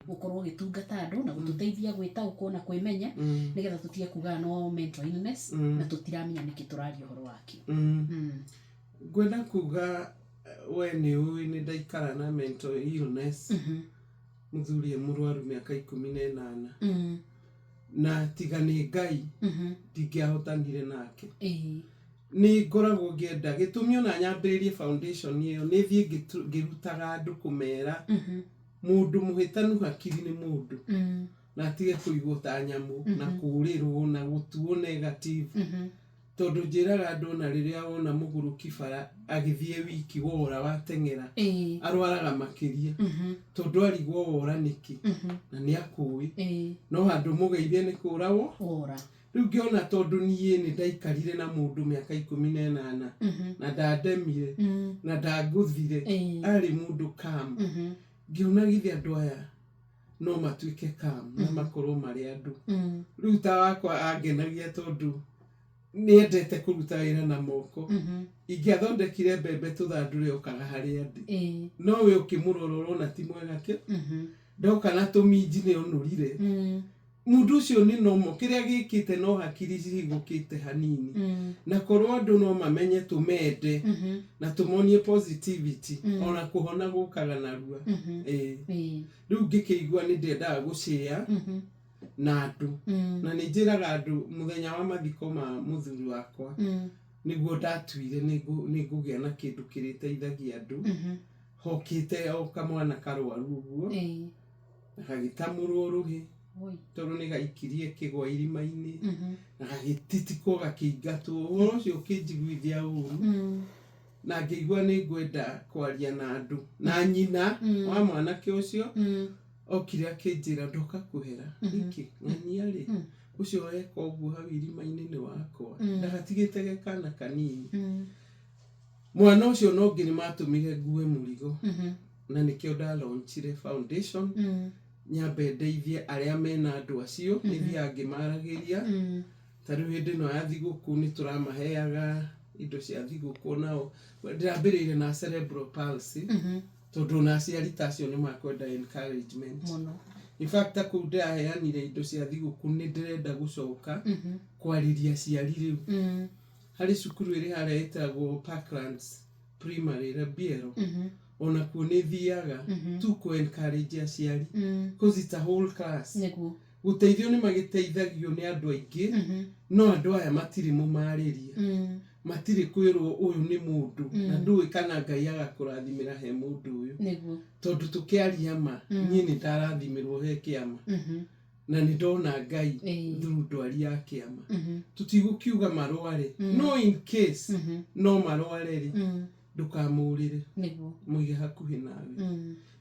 gukorwo gitungata andu na gututeithia gwitaũkwo na kwimenya nigetha tutige kuga no mental illness na tutiramenya niki turaria horo waki. Gwenda kuga we ni uwi ni ndaikara na mental illness muthuri murwaru miaka 18 na tiga ni Ngai ndingiahotanire nake. Ni ngoragwo ngienda gitumi ona nyambiririe foundation iyo ni thie ngirutaga andu kumera mundu muhitanu hakiri ni mundu na tige kuigwo ta nyamu na kurirwo na gutuo negative tondu njiraga andu na riria wona muguru kibara agithie wiki wora watengera arwaraga makiria tondu arigwo wora niki na ni akui no handu mugeithie ni kurawo ora. Riu ngiona tondu nie ni ndaikarire na mundu miaka 18 na ndandemire na ndanguthire ari mundu kam ngiona githia andu aya no matuike kam na makorwo mari andu. Riu ta wakwa angenagia tondu ni endete kuruta wira na moko ingiathondekire mbembe tuthandure okaga hari andi no we ukimurororo na ti mwega ke ndoka na tuminji ni onurire mundu ucio ni nomo kiria gikite no hakiri cigukite hanini na korwo andu no mamenye tumende na tumonie positivity ona kuhona gukaga narua riu ngikigwa ni ndendaga gushare na andu na ni njiraga andu muthenya wa mathiko ma muthuri wakwa niguo ndatuire nigugia na kindu kiriteithagia andu hokite o kamwana karwaru uguo akagitamurwo ruhi tondu ni gaikirie kigwa irima-ini na gagititikwo gakiingatwo uhoro ucio ukinjiguithia uru na ngigwa ni ngwenda kwaria na andu na nyina wa mwanake ucio okire akinjira ndoka kuhera iki ng'ania ri ucio eka uguo hau irima-ini ni wakwa ndagatigite gekana kanini mwana ucio no ngini matumire ngue murigo na nikio nda launchire foundation nyambe ndeithie aria mena andu acio nithia angimaragiria tariu hindi no ya thiguku ni turamaheaga indo cia thiguku nao ndambiriire na cerebral palsy tondu na aciari tacio ni makwenda encouragement in fact akude aheanire indo cia thiguku ni ndirenda gucoka kwariria aciari riu hari cukuru iri haria itagwo Parklands Primary Rabiero ona kunithiaga tu ku encourage aciari cause it's a whole class guteithio ni magiteithagio ni andu aingi no andu aya matiri mumariria matiri kwirwo uyu ni mundu na ndui kana Ngai agakurathimira he mundu uyu tondu tukiaria ma nie ni ndarathimirwo he kiama na ni ndona Ngai through ndwari ya kiama tutigukiuga marware no in case no marware ri ndukamurire muige hakuhi nawe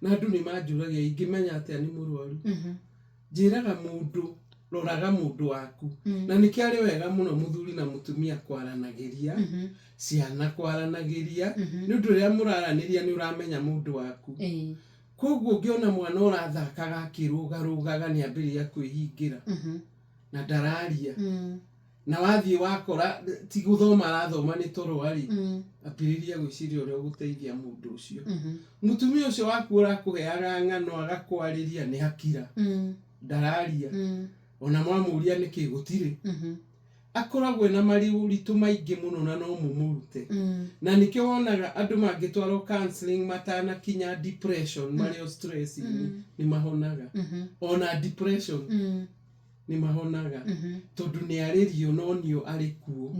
na andu ni manjuragia ingimenya atia ni murwaru njiraga mundu roraga mundu waku na nikiari wega muno muthuri na mutumia kwaranagiria ciana kwaranagiria ni undu ria muraraniria ni uramenya mundu waku koguo ngiona mwana urathakaga akirugarugaga ni ambiria kwihingira na ndararia na wathie wakora ti guthoma arathoma ni torwari apiriria gwiciria uria guteithia mundu ucio mutumia ucio waku urakuheaga ng'ano agakwariria ni hakira ndararia ona mwamuria niki gutire akoragwo na maritu maingi muno na no mumurute na nikio wonaga andu mangitwarwo counseling matana kinya depression mario stress ni mahonaga ona depression ni mahonaga tondu ni aririo nonio ari kuo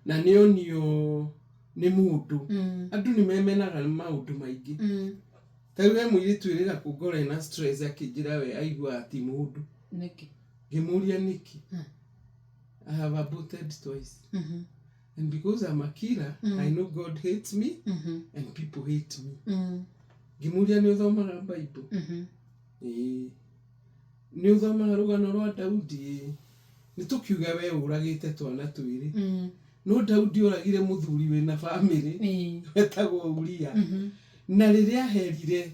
na nionio ni mundu andu ni memenaga maundu maingi tawe mwiritu irira kugora na stress akijira we aigwa ati mundu niki gimuria niki I have aborted twice and because I'm a killer I know God hates me and people hate me gimuria ni uthomaga Bible ni uthomaga rugano rwa Daudi ni tukiuga we uragite twana twiri no Daudi uragire muthuri we na family wetagwo Uria na riria herire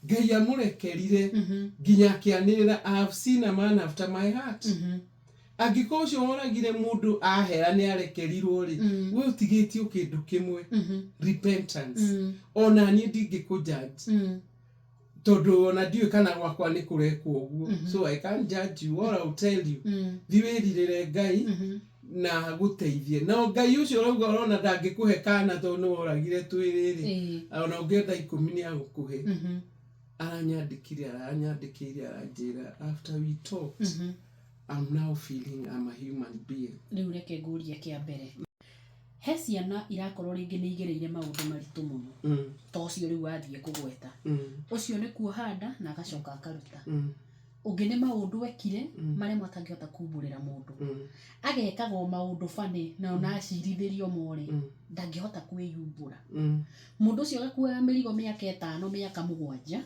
Ngai amurekerire nginya kianirira I have seen a man after my heart agikocio oragire mundu ahera ni arekerirwo ri we utigitio kindu kimwe repentance ona ni ndingikujudge tondu ona ndiu kana gwakwa ni kurekwo uguo so I can't judge you or I'll tell you thiwiririre Ngai na guteithie na Ngai ucio rauga urona ndangikuhe kana tondu oragire twiriri ona ungienda 10 ni agukuhe aranyandikire aranjira after we talked I'm now feeling I'm a human being. Riu reke nguria kia mbere he ciana irakorwo ringi ni igereire maundu maritu muno to cio riu athie kugweta ucio ni kuohanda na agacoka akaruta ungi ni maundu ekire mare matangihota kumburira mundu agekaga maundu fani na ona acirithirio mori ndangihota kwiyumbura mundu ucio agakuaga mirigo miaka 5 miaka 7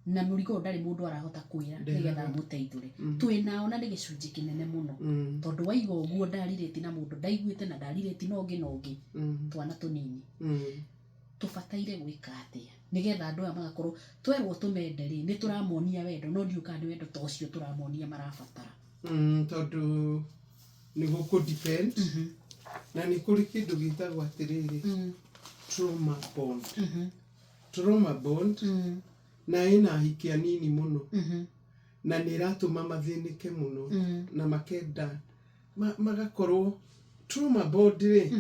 na murigo ndari mundu arahota kwira nigetha muteithure twina ona ni gicunji kinene muno tondu waiga uguo ndarireti na mundu ndaiguite na ndarireti no ngi twana tunini tubataire gwika atia nigetha andu aya magakorwo twerwo tumende ri ni turamonia wendo no ndiuka ni wendo to cio turamonia marabatara tondu ni guku depend na ni kuri kindu gitagwo atiriri trauma bond na ina hikia nini muno na niratuma mathinike muno na makenda magakorwo trauma bond ri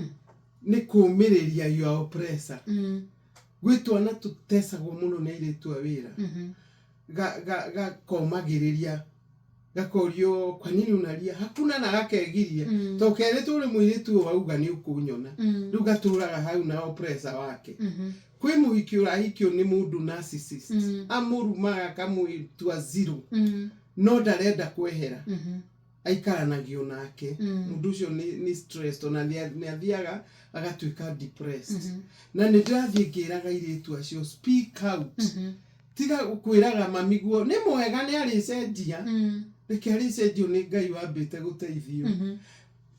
ni kumiriria your oppressor gwitwana tutesagwo muno na iritu awira ga komagiriria gakorio kwa nini unalia hakuna na gakegiria to kere tule mwiritu wauga ni ukunyona riu gaturaga hau na oppressor wake kwi muhiki urahikio ni mundu narcissist amurumaga kamwitua zero no ndarenda kwehera aikaranagia nake mundu ucio ni stressed ona ni athiaga agatuika depressed na ni ndathie ngiraga iritu acio speak out tiga kwiraga mamiguo ni mwega ni aricenjia reke aricenjio ni Ngai wambite guteithio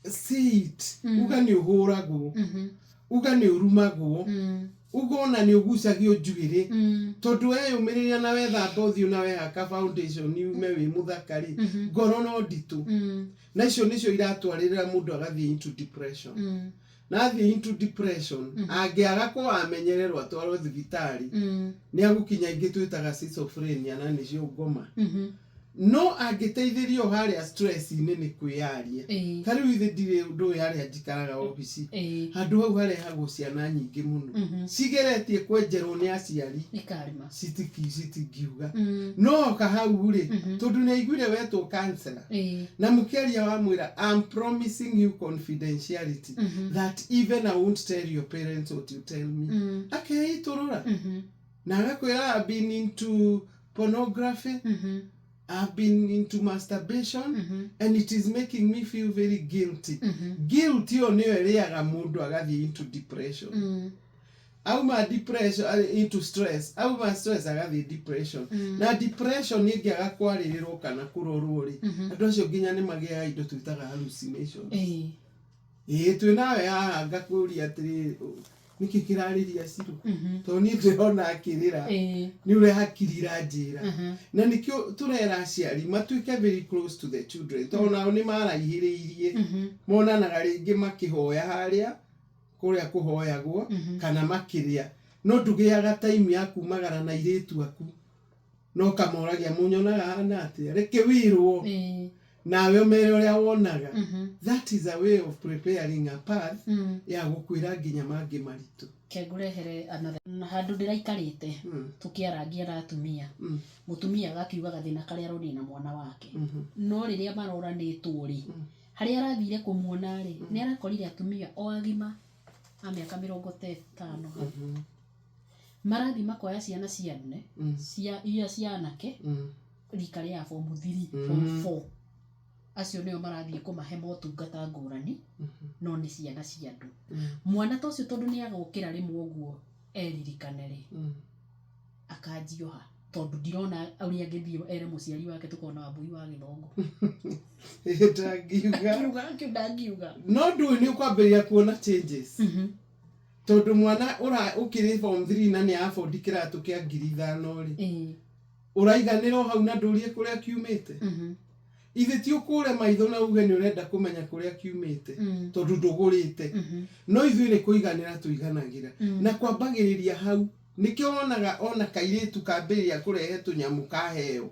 sit uga ni uhuragwo uga ni urumagwo ugona ni ugusagio njugire tondu we umiriria na wethamba uthio na we haka foundation ni ume wi muthakari ngoro no nditu na icio nicio iratwarira mundu agathie into depression na athie into depression angiaga ko amenyererwa twarwo thibitari ni agukinya ingi twitaga schizophrenia na nicio ngoma no angiteithirio haria stress ni kwiaria kari withi ndire undu haria njikaraga office handu hau haria hago ciana nyingi muno cigeretie kwenjerwo ni aciari ikarima citikiuga no ka hau ri tondu ni aiguire wetwo counselor na mukeria wa mwira I'm promising you confidentiality that even I won't tell your parents what you tell me akeiturura na agakwira I've been into pornography I've been into masturbation and it is making me feel very guilty. Guilty on iriaga mundu agathie into depression. Auma depression into stress. Auma stress agathie depression. Na depression ni ngiaga kwaririrwo kana kurorwo ri. Andu acio nginya ni magia indo twitaga hallucinations. Twinawe haha ngakuria atiri niki kirariria ciru to ni ndirona akirira ni ure hakirira njira na nikio turera aciari matuike very close to the children to nao ni maraihiriirie monanaga ringi makihoya haria kuria kuhoyagwo kana makiria no ndugiaga time ya kumagara na iritu aku no kamoragia munyonaga hana atia reke wirwo nawe umere uria wonaga that is a way of preparing a path ya gukwira nginya mangi maritu kengurehere another handu ndiraikarite tukiarangia na atumia mutumia agakiuga gathina karia roni na mwana wake no riria maroranitwo ri haria arathire kumuona ri ni arakorire atumia o agima a miaka 50 marathi makoya ciana ciane cia anake rika ria form 3 form 4 acio nio marathie kumahe motungata ngurani no ni ciana cia andu mwana to cio tondu ni agokira rimwe uguo eririkane ri akanjioha tondu ndirona uria ngithio ere muciari wake tukona wambui wa githongo ndangiuga no ndu ni kwambiria kuona changes tondu mwana ukiri form 3 na ni afford kiratu kia 5,000 ri uraiganira hau na ndurie kuria kiumite ithe ti ukure maitho na uge ni urenda kumenya kuria kiumite tondu ndugurite no ithuire kuiganira tuiganagira na kwambagiriria hau nikio wonaga ona kairitu kambiria kurehe tunyamu kaheo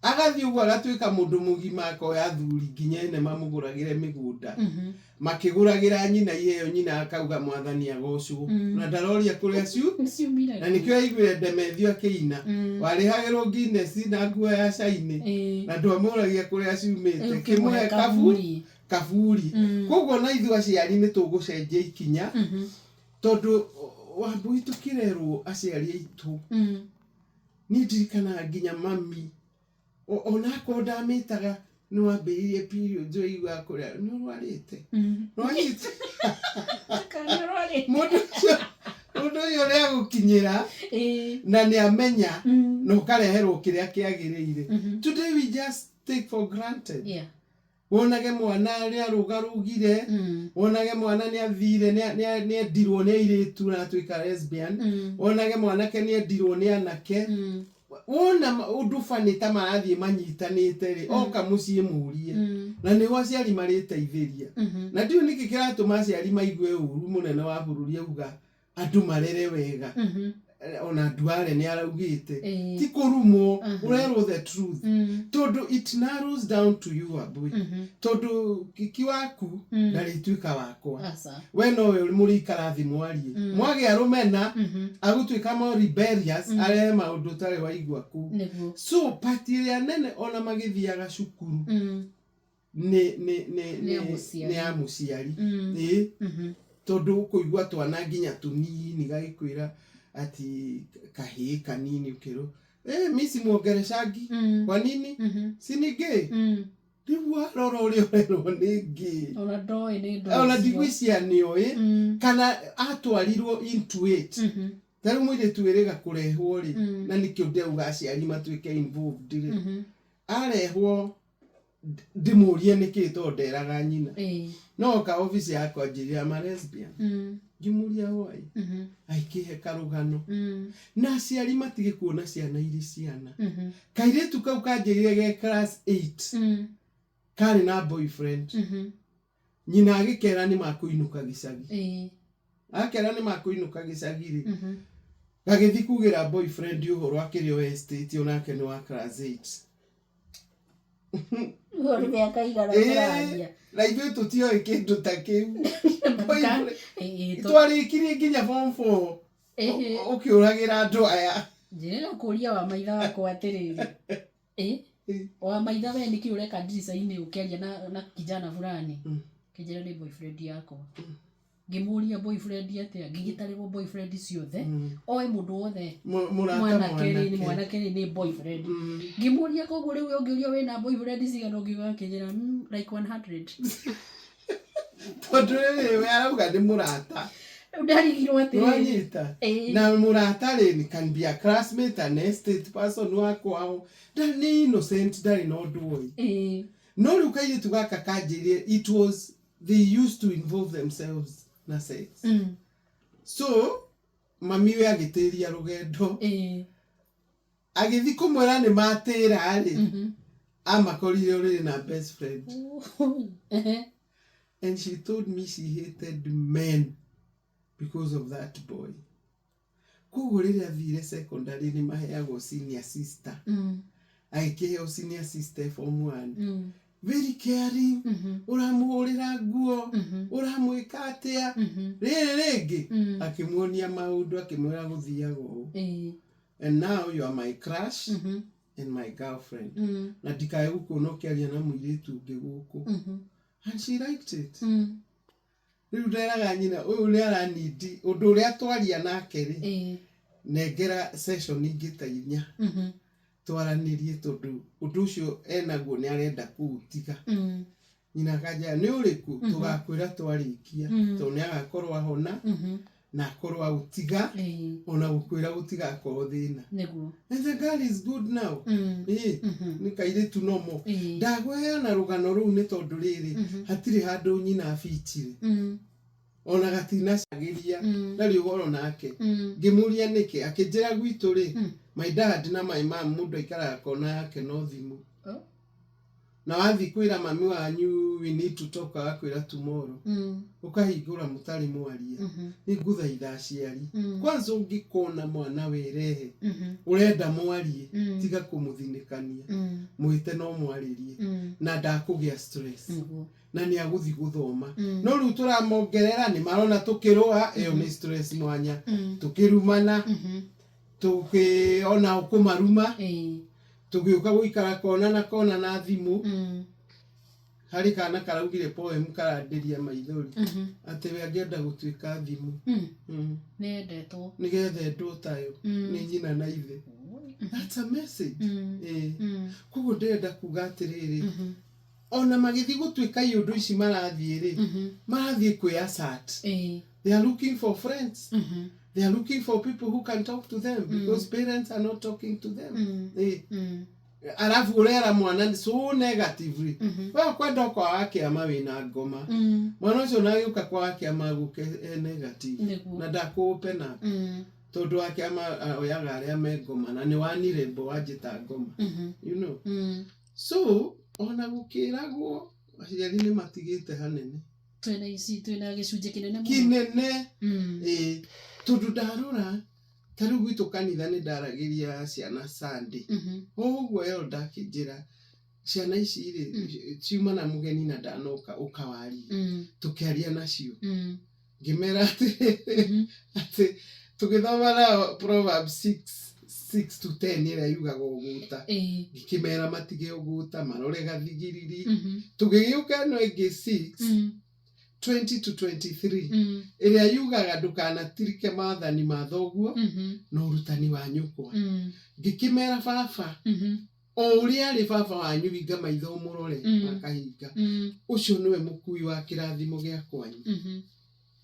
agathi uguo agatuika mundu mugima akoya thuri nginya ene mamuguragire migunda makiguragira nyina iheo nyina akauga mwathani agocwo na ndaroria kuria na nikio aiguire Ndemethio akiina warihagirwo Guinness na nguo ya shaini na ndwamuragia kuria ciumite kimwe kaburi koguo na ithu aciari ni tugucenjia ikinya tondu Wambui tukirerwo aciari aitu ni ndirikana nginya mami ona ko ndamitaga no wambiririe period jo igwa kuria no rwarite rwarite kana rwarite mundu yo ria gukinyira na ni amenya no kareherwo kiria kiagiriire. Today we just take for granted. Wonage mwana ria rugarugire wonage mwana ni athire ni endirwo ni airitu na tuika lesbian wonage mwana ke ni endirwo ni anake wona udufanita marathie manyitanite ri oka mucie murie na ni waciari mariteithiria na ndio niki kiratuma aciari maigue uru munene wa bururi auga andu marere wega ona duare ni araugite ti kurumo urero the truth tondu it narrows down to you Wambui tondu kiki waku ndarituika wakwa we no we muri karathi mwarie mwage arumena agutuika mo rebellious are maundu tare waigua ku so patiria nene ona magithiaga cukuru ni amuciari tondu kuigua twana nginya tunini gagikwira ati kahi kanini ukiro misi muongereshangi kwa nini sinige ndiwa roro uri nigi ona digwisia nioi kana atwarirwo into it taru mwire tuerega kurehwo ri na nikio ndeuga aciari matuike involved ri arehwo ndimurie niki to nderaga nyina no ka office yako njiria ma lesbian ngimuria hoi aikihe karugano na aciari matige kuona ciana iri ciana kairetu kau kanjirire ge class 8 kari na boyfriend nyina agikera ni makuinuka gicagi akera ni makuinuka gicagi ri gagithi kugira boyfriend uhoro akirio estate onake ni wa class 8 Ngorige akaigara kuraria. Na ithuĩ tũtioĩ kĩndũ ta kĩu. Twarikirie nginya form 4. Ũkĩũragĩra andũ aya. Njĩra kũria wa maitha wakwa atĩrĩrĩ. Wa maitha we nĩkĩ ũreka ndirica-inĩ ũkĩaria na kijana fulani. Kijana nĩ boyfriend yakwa. Ngimuria boyfriend atĩa ngĩgĩtarĩrwo boyfriend ciothe oe mũndũ wothe mwanake ni boyfriend ngimuria koguo rĩu ũngĩũria wĩna boyfriend cigana ũngiuga kĩnjĩra like 100 tondu rĩrĩ we arauga nĩ mũrata ndarigirwo atĩ na mũrata rĩ can be a classmate an estate person wakwao ndarĩ innocent ndarĩ na ũndũ ũĩ no rĩu kairĩtu gaka kanjĩrire it was they used to involve themselves na sex so mami we agitiria rugendo agithi kumwera ni matira ri amakorire uri na best friend and she told me she hated men because of that boy kugurira thire secondary ni maheagwo senior sister aikiheo senior sister form 1 very caring uramuhurira nguo uramwika atia rĩngĩ akimuonia maundu akimwira guthiago and now you are my crush and my girlfriend na ndikae gukuona ukiaria na muiritu ungi guku and she liked it rĩu nderaga nyina uyu ni aranidi undu uria twaria nake ri nengera session ingĩ ta inya twaranirie tondu undu ucio enaguo ni arenda kuutiga nyina kaja ni uriku tugakwira twarikia tondu ni agakorwo ahona na akorwo autiga ona gukwira gutiga ko thina niguo and the girl is good now ni kaire tu nomo ndagwea na rugano ru ni tondu riri hatiri handu nyina afichire ona gatina cagiria ndari uhoro nake ngimuria niki akinjira gwitu ri my dad na my mom mundu aikara kona yake no thimu na wathi kwira mami wanyu we need to talk akwira tomorrow ukahingura mutari mwaria ni nguthaitha aciari kwanza ungikona mwana werehe urenda mwarie tiga kumuthinikania mwite no mwaririe na ndakugia stress na ni aguthi guthoma no riu turamongerera ni marona tukirua iyo ni stress mwanya tukirumana tukiona ukumaruma tugiuka guikara kona na thimu hari kana karaugire poem karandiria maithori ati we angenda gutuika thimu nendetwo nigethendwo tayo ni nyina na ithe. That's a message. Kugo ndenda kuga atiriri ona magithi gutuika iundu ici marathie marathie kwi assert. They are looking for friends. They are looking for people who can talk to them because parents are not talking to them. Alafu urera mwana so negatively. Wa kwenda kwa wake ama wina ngoma. Mwana ucio na yuka kwa wake ama guke negative. Na ndakupe na. Tondu wake ama oyaga aria me ngoma na ni wanire mbo wajita ngoma. You know. So ona gukiragwo aciari ni matigite hanene. Twina gicunje kinene tondu ndarora taru gwitu kanitha ni ndaragiria ciana Sunday oguo yo ndakijira ciana ici iri ciuma na mugeni na ndanoka ukawari tukiaria nacio ngimera ati tugithoma na Proverbs 6 to 10 ira yugaga uguta ngikimera matige uguta marore gathigiriri tugiuka no igi 6 20 to 23 iria yugaga ndukanatirike maathani ma thoguo no urutani wa nyukwa ngikimera baba o uria ari baba wanyu winga maitho murore akahinga ucio niwe mukui wa kirathimo gia kwanyu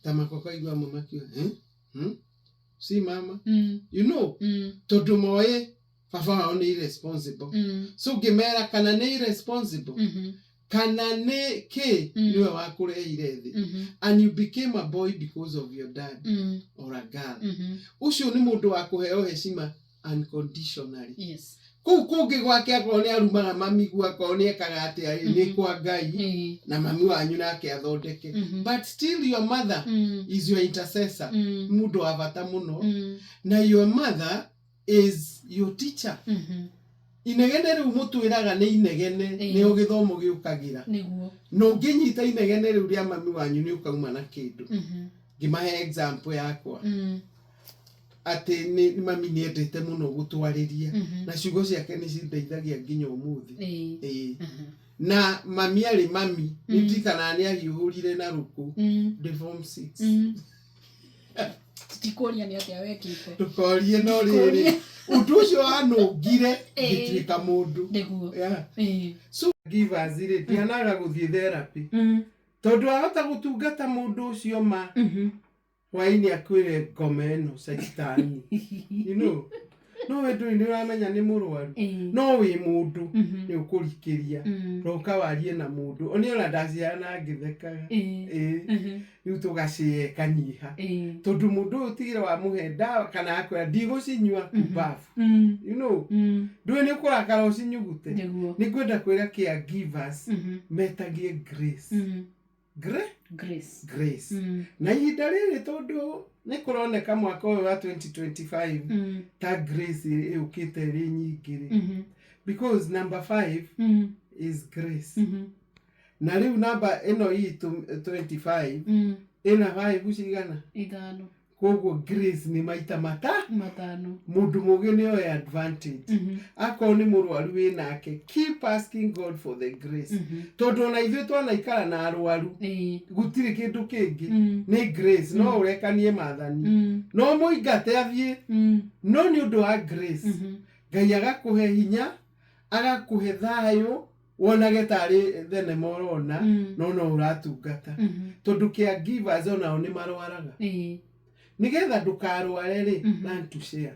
tamako kaigwa mama kiwa si mama you know tondu moye baba wao ni irresponsible so ngimera kana ni irresponsible kana ne ke niwe wakureire thi and you became a boy because of your dad or a girl ucio ni mundu wa kuheo heshima unconditionally. Yes. Kungi gwake akone arumaga mami gwakone kagate ari ni kwa Ngai na mami wanyu nake athondeke but still your mother is your intercessor mundu wa bata muno na your mother is your teacher. Inegene riu mutwiraga ni inegene ni ugithomo giukagira niguo no nginyita inegene riu ria mami wanyu ni ukauma na kindu ngimahe example yakwa ati ni mami ni endete muno gutwariria na ciugo ciake ni cindeithagia nginya umuthi na mami ari mami nitikana ni ahiurire na ruku the form 6 tikoria ni atia wekite tukorie no riri undu ucio anungire gituika mundu niguo so give us it dianaga guthie therapy tondu ahota gutungata mundu ucio ma waini akwire ngomeno saitani you know no wedu ni uramenya ni murwaru no wi mundu ni ukurikiria roka warie na mundu oni ona ndaciana ngithekaga yu tugacie kanyiha tondu mundu utigire wa muhe ndawa kana akwa ndigucinywa kubafu you know ndwe ni kurakara ucinyugute ni kwenda kwira kia givers metagie grace grace na ihinda riri tondu ni kuroneka mwaka wa 2025 ta grace iukite ri nyingiri because number 5 is grace na riu number eno hii 25 ina 5 ucigana 5 koguo grace ni maita matano mundu mugi ni oya advantage ako ni murwaru winake keep asking God for the grace tondu na ithu twana ikara na arwaru gutire kindu kingi ni grace no urekanie mathani no muingate athie no ni undu wa grace Ngai agakuhe hinya agakuhe thayo wonage tari thenema urona no uratungata tondu kia givers ona ni marwaraga nigetha ndukarware ri na ntushare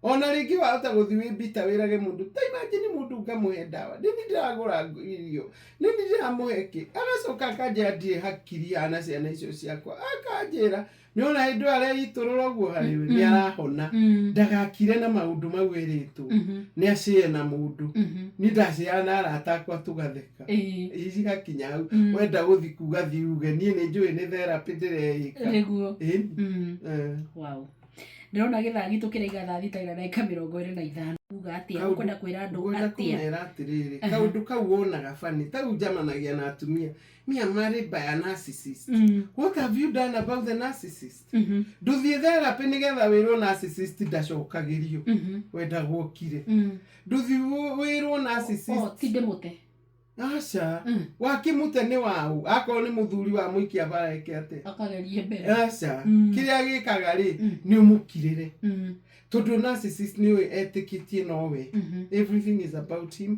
ona ringi wahota guthi wi bita wirage mundu ta imagine mundu ngamuhe ndawa nini ndiragura irio nini ndiramuheki agacoka kanjira ndire hakiri ana ciana icio ciakwa akanjira Niona indo aria iturura guo hari we ni arahona ndagakire na maundu mau eritwo ni acie na mundu ni ndacia na arata kwa tugatheka ici gakinya hau wenda guthi kugathi uge ni njui ni therapy ndireika niguo wow ndĩrona gĩthagi tũkĩraiga thaa thita na ndagĩka 25 uga atĩa ũkwenda kwĩra andũ atĩa atĩrĩrĩ kaũndũ kau wonaga bani ta njamanagia na atumia me am married by a narcissist what have you done about the narcissist nduthie therapy nĩgetha wĩrwo narcissist ndacokagĩrio wenda gwokire nduthie wĩrwo narcissist ti ndĩmũte aca wakimute ni wau akorwo ni muthuri wa muikia bareke ate akagerie mbere aca kiria gikaga ri ni umukirire tondu narcissist ni etikitie nowe everything is about him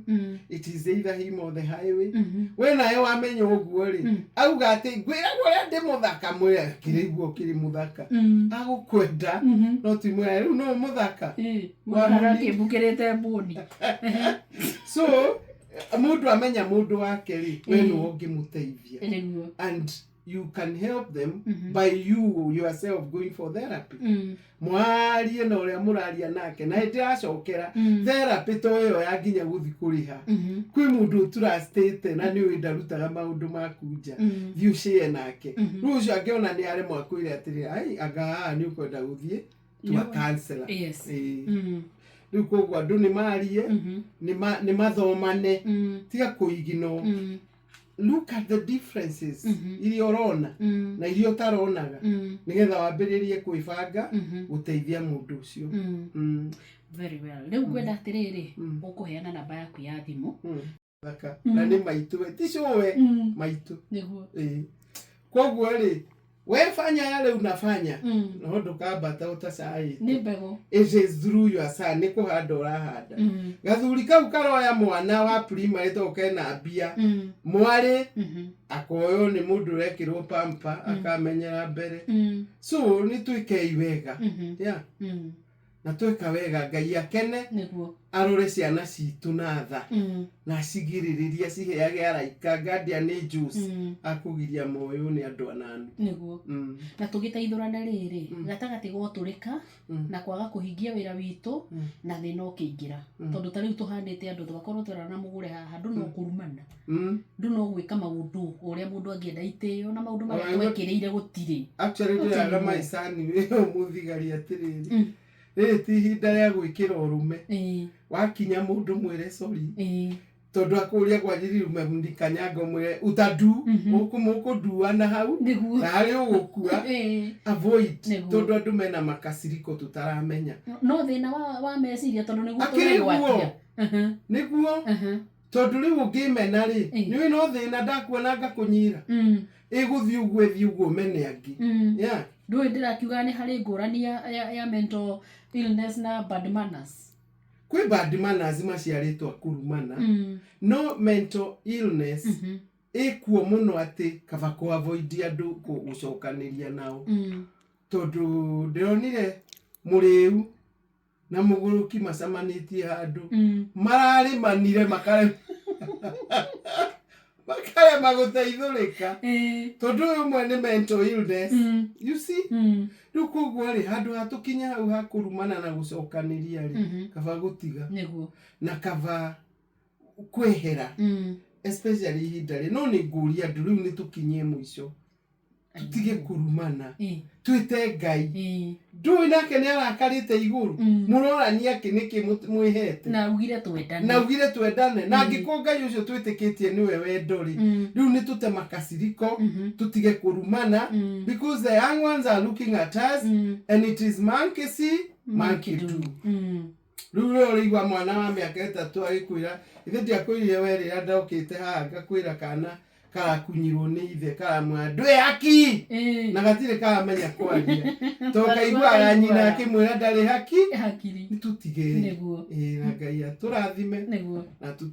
it is either him or the highway we nayo wamenya uguo ri auga ati ngwira guria ndi muthaka mwira kiriguo kiri muthaka agukwenda no ti mwira riu no muthaka mwana kibukirite mbuni so mundu amenya mundu wake ri we no ngimuteithia and you can help them by you yourself going for therapy mwarie na uria muraria nake na ndiracokera therapy to yo ya nginya guthi kuriha kwi mundu turastete na ni windarutaga maundu makunja thiu cie nake rucio angiona ni are mwakwire atiri ai anga ni ukwenda guthie tu counselor riu koguo andu ni marie ni mathomane tiga kuigino look at the differences iria urona na iria utaronaga nigetha wambiririe kwibanga guteithia mundu ucio very well riu kwenda atiriri ukuheana namba yaku ya thimu thaka na ni maitu tishowe maitu niguo koguo ri we fanya yale unafanya no ndukambata utasai ni mbego it is through your son ni kuhanda urahanda gathuri kau karoya mwana wa primary to kena bia mwari akoyo ni mundu rekirwo pampa akamenyera mbere so ni tuike iwega yeah na tuika wega Ngai akene niguo arore ciana citu na tha na cigiririria ciheage araika guardian angels akugiria moyo ni andu ananu niguo na tugiteithurana riri gatagati goturika na kwaga kuhingia wira witu na thina ukiingira tondu tari tuhandite andu tugakorwo turana mugure haha ndu no kurumana ndu no gwika maundu uria mundu angienda itio na maundu maria twekiriire gutiri actually ndiraga maisani we muthigari atiriri ti hinda ria gwikira urume wakinya mundu mwire sorry tondu akuria kwajiri rume mundikanyaga mwire utadu mukuduana hau na hari ugukua avoid tondu andu mena makasiriko tutaramenya no thina wa meciria tondu niguo turegwatia niguo tondu riu ngimena ri ni no thina ndakuona ngakunyira iguthi uguo mene angi yeah ndui ndirakiuga ni hari ngurani ya mental illness na bad manners kwi bad manners maciaritwa kurumana no mental illness ikuo muno ati kaba ku avoid andu gucokaniria nao tondu ndironire muriu na muguruki macamanitie handu marari manire makare maguteithurika tondu umwe ni mental illness you see rukuguo ri handu hatukinya hau hakurumana na gucokaniria ri kaba gutiga niguo na kaba kwehera especially hindari no ni nguria andu riu ni tukinyie mwisho tutige kurumana twite Ngai ndui nake ni arakarite iguru murorania kiniki mwihete na ugire twendane na ngiko Ngai ucio twitikitie niwe wendori riu ni tute makasiriko tutige kurumana because the young ones are looking at us and it is monkey see monkey do riu rigwa mwana wa miaka 3 agikwira ithe ndiakwirire werira ndokite haha ngakwira kana karakunyirwo ni ithe karamwa ndwe haki na gatire karamenya kwaria to kaigwa ya nyina akimwira ndari hakiri nitutige niguo na Ngai aturathime niguo na tute